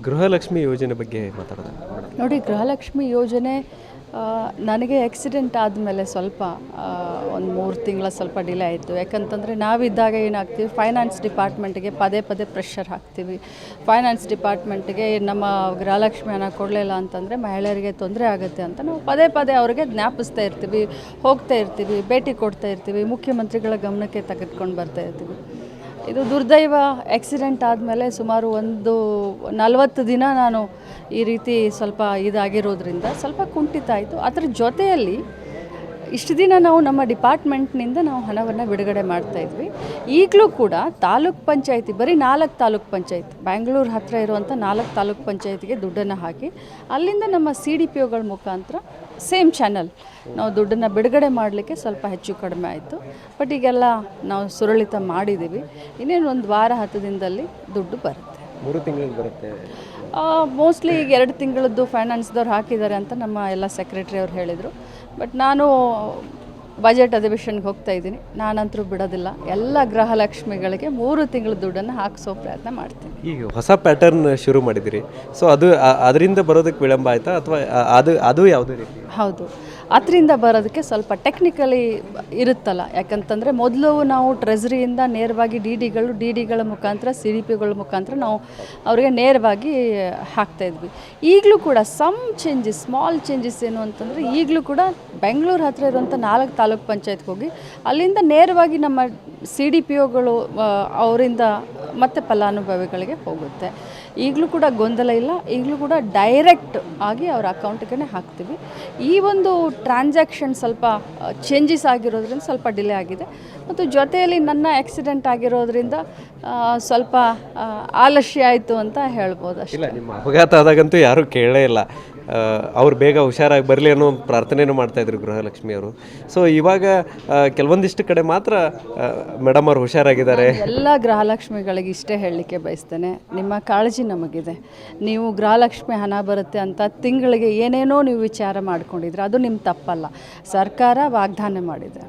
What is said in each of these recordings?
ಗೃಹಲಕ್ಷ್ಮಿ ಯೋಜನೆ ಬಗ್ಗೆ ಮಾತಾಡೋದು ನೋಡಿ, ಗೃಹಲಕ್ಷ್ಮಿ ಯೋಜನೆ ನನಗೆ ಆಕ್ಸಿಡೆಂಟ್ ಆದಮೇಲೆ ಸ್ವಲ್ಪ ಒಂದು 3 ತಿಂಗಳ ಸ್ವಲ್ಪ ಡಿಲೇ ಆಯಿತು. ಯಾಕಂತಂದರೆ ನಾವಿದ್ದಾಗ ಏನಾಗ್ತೀವಿ, ಫೈನಾನ್ಸ್ ಡಿಪಾರ್ಟ್ಮೆಂಟಿಗೆ ಪದೇ ಹಾಕ್ತೀವಿ. ಫೈನಾನ್ಸ್ ಡಿಪಾರ್ಟ್ಮೆಂಟಿಗೆ ನಮ್ಮ ಗೃಹಲಕ್ಷ್ಮಿ ಹಣ ಕೊಡಲಿಲ್ಲ ಅಂತಂದರೆ ಮಹಿಳೆಯರಿಗೆ ತೊಂದರೆ ಆಗುತ್ತೆ ಅಂತ ನಾವು ಪದೇ ಅವ್ರಿಗೆ ಜ್ಞಾಪಿಸ್ತಾ ಇರ್ತೀವಿ, ಹೋಗ್ತಾ ಇರ್ತೀವಿ, ಭೇಟಿ ಕೊಡ್ತಾ ಇರ್ತೀವಿ, ಮುಖ್ಯಮಂತ್ರಿಗಳ ಗಮನಕ್ಕೆ ತೆಗೆದುಕೊಂಡು ಬರ್ತಾ ಇರ್ತೀವಿ. ಇದು ದುರ್ದೈವ ಆಕ್ಸಿಡೆಂಟ್ ಆದಮೇಲೆ ಸುಮಾರು 40 ದಿನ ನಾನು ಈ ರೀತಿ ಸ್ವಲ್ಪ ಇದಾಗಿರೋದ್ರಿಂದ ಸ್ವಲ್ಪ ಕುಂಠಿತ ಆಯಿತು. ಅದರ ಜೊತೆಯಲ್ಲಿ ಇಷ್ಟು ದಿನ ನಾವು ನಮ್ಮ ಡಿಪಾರ್ಟ್ಮೆಂಟ್ನಿಂದ ನಾವು ಹಣವನ್ನು ಬಿಡುಗಡೆ ಮಾಡ್ತಾಯಿದ್ವಿ. ಈಗಲೂ ಕೂಡ ತಾಲೂಕ್ ಪಂಚಾಯತಿ, ಬರೀ 4 ತಾಲೂಕ್ ಪಂಚಾಯತ್, ಬ್ಯಾಂಗ್ಳೂರು ಹತ್ತಿರ ಇರುವಂಥ 4 ತಾಲೂಕ್ ಪಂಚಾಯತಿಗೆ ದುಡ್ಡನ್ನು ಹಾಕಿ ಅಲ್ಲಿಂದ ನಮ್ಮ CDPOಗಳ ಮುಖಾಂತರ ಸೇಮ್ ಚಾನಲ್ ನಾವು ದುಡ್ಡನ್ನು ಬಿಡುಗಡೆ ಮಾಡಲಿಕ್ಕೆ ಸ್ವಲ್ಪ ಹೆಚ್ಚು ಕಡಿಮೆ ಆಯಿತು. ಬಟ್ ಈಗೆಲ್ಲ ನಾವು ಸುರಳಿತ ಮಾಡಿದ್ದೀವಿ. ಇನ್ನೇನು 1 ವಾರ 10 ದಿನದಲ್ಲಿ ದುಡ್ಡು ಬರುತ್ತೆ. 3 ತಿಂಗಳಿಗೆ ಬರುತ್ತೆ ಮೋಸ್ಟ್ಲಿ ಈಗ 2 ತಿಂಗಳದ್ದು ಫೈನಾನ್ಸ್ದವ್ರು ಹಾಕಿದ್ದಾರೆ ಅಂತ ನಮ್ಮ ಎಲ್ಲ ಸೆಕ್ರೆಟರಿ ಅವ್ರು ಹೇಳಿದರು. ಬಟ್ ನಾನು ಬಜೆಟ್ ಅಧಿವೇಶನಕ್ಕೆ ಹೋಗ್ತಾ ಇದ್ದೀನಿ. ನಾನಂತರೂ ಬಿಡೋದಿಲ್ಲ. ಎಲ್ಲ ಗೃಹಲಕ್ಷ್ಮಿಗಳಿಗೆ 3 ತಿಂಗಳ ದುಡ್ಡನ್ನು ಹಾಕಿಸೋ ಪ್ರಯತ್ನ ಮಾಡ್ತೀನಿ. ಈಗ ಹೊಸ ಪ್ಯಾಟರ್ನ್ ಶುರು ಮಾಡಿದಿರಿ, ಸೊ ಅದರಿಂದ ಬರೋದಕ್ಕೆ ವಿಳಂಬ ಆಯಿತಾ ಅಥವಾ ಅದು ಯಾವುದೇ ರೀತಿ? ಹೌದು, ಅದರಿಂದ ಬರೋದಕ್ಕೆ ಸ್ವಲ್ಪ ಟೆಕ್ನಿಕಲಿ ಇರುತ್ತಲ್ಲ. ಯಾಕಂತಂದರೆ ಮೊದಲು ನಾವು ಟ್ರೆಜರಿಯಿಂದ ನೇರವಾಗಿ ಡಿಡಿಗಳ ಮುಖಾಂತರ CDPಗಳ ಮುಖಾಂತರ ನಾವು ಅವರಿಗೆ ನೇರವಾಗಿ ಹಾಕ್ತಾಯಿದ್ವಿ. ಈಗಲೂ ಕೂಡ ಸ್ಮಾಲ್ ಚೇಂಜಸ್ ಏನು ಅಂತಂದರೆ, ಈಗಲೂ ಕೂಡ ಬೆಂಗಳೂರು ಹತ್ತಿರ ಇರುವಂಥ 4 ತಾಲೂಕ್ ಪಂಚಾಯತ್ಗೆ ಹೋಗಿ ಅಲ್ಲಿಂದ ನೇರವಾಗಿ ನಮ್ಮ CDPOಗಳು ಅವರಿಂದ ಮತ್ತೆ ಫಲಾನುಭವಿಗಳಿಗೆ ಹೋಗುತ್ತೆ. ಈಗಲೂ ಕೂಡ ಗೊಂದಲ ಇಲ್ಲ. ಈಗಲೂ ಕೂಡ ಡೈರೆಕ್ಟ್ ಆಗಿ ಅವರ ಅಕೌಂಟ್ಗೆ ಹಾಕ್ತೀವಿ. ಈ ಒಂದು ಟ್ರಾನ್ಸಾಕ್ಷನ್ ಸ್ವಲ್ಪ ಚೇಂಜಸ್ ಆಗಿರೋದ್ರಿಂದ ಸ್ವಲ್ಪ ಡಿಲೇ ಆಗಿದೆ. ಮತ್ತು ಜೊತೆಯಲ್ಲಿ ನನ್ನ ಆಕ್ಸಿಡೆಂಟ್ ಆಗಿರೋದ್ರಿಂದ ಸ್ವಲ್ಪ ಆಲಸ್ಯ ಆಯಿತು ಅಂತ ಹೇಳ್ಬೋದು ಅಷ್ಟೇ. ಇಲ್ಲ, ನಿಮ್ಮ ಅಪಘಾತ ಆದಾಗಂತೂ ಯಾರೂ ಕೇಳೇ ಇಲ್ಲ. ಅವ್ರು ಬೇಗ ಹುಷಾರಾಗಿ ಬರಲಿ ಅನ್ನೋ ಪ್ರಾರ್ಥನೆಯೂ ಮಾಡ್ತಾಯಿದ್ರು ಗೃಹಲಕ್ಷ್ಮಿಯವರು. ಸೊ ಇವಾಗ ಕೆಲವೊಂದಿಷ್ಟು ಕಡೆ ಮಾತ್ರ ಮೇಡಮ್ ಅವ್ರು ಹುಷಾರಾಗಿದ್ದಾರೆ. ಎಲ್ಲ ಗೃಹಲಕ್ಷ್ಮಿಗಳಿಗೆ ಇಷ್ಟೇ ಹೇಳಲಿಕ್ಕೆ ಬಯಸ್ತೇನೆ, ನಿಮ್ಮ ಕಾಳಜಿ ನಮಗಿದೆ. ನೀವು ಗೃಹಲಕ್ಷ್ಮಿ ಹಣ ಬರುತ್ತೆ ಅಂತ ತಿಂಗಳಿಗೆ ಏನೇನೋ ನೀವು ವಿಚಾರ ಮಾಡ್ಕೊಂಡಿದ್ರೆ ಅದು ನಿಮ್ಮ ತಪ್ಪಲ್ಲ. ಸರ್ಕಾರ ವಾಗ್ದಾನ ಮಾಡಿದೆ.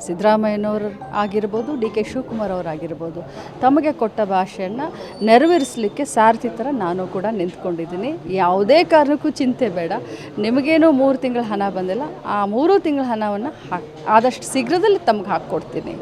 ಸಿದ್ದರಾಮಯ್ಯನವರು ಆಗಿರ್ಬೋದು, DK ಶಿವಕುಮಾರ್ ಅವರಾಗಿರ್ಬೋದು, ತಮಗೆ ಕೊಟ್ಟ ಭಾಷೆಯನ್ನು ನೆರವೇರಿಸಲಿಕ್ಕೆ ಸಾರಥಿ ಥರ ನಾನು ಕೂಡ ನಿಂತ್ಕೊಂಡಿದ್ದೀನಿ. ಯಾವುದೇ ಕಾರಣಕ್ಕೂ ಚಿಂತೆ ಬೇಡ. ನಿಮಗೇನೋ 3 ತಿಂಗಳ ಹಣ ಬಂದಿಲ್ಲ, ಆ 3 ತಿಂಗಳ ಹಣವನ್ನು ಆದಷ್ಟು ಶೀಘ್ರದಲ್ಲಿ ತಮಗೆ ಹಾಕ್ಕೊಡ್ತೀನಿ.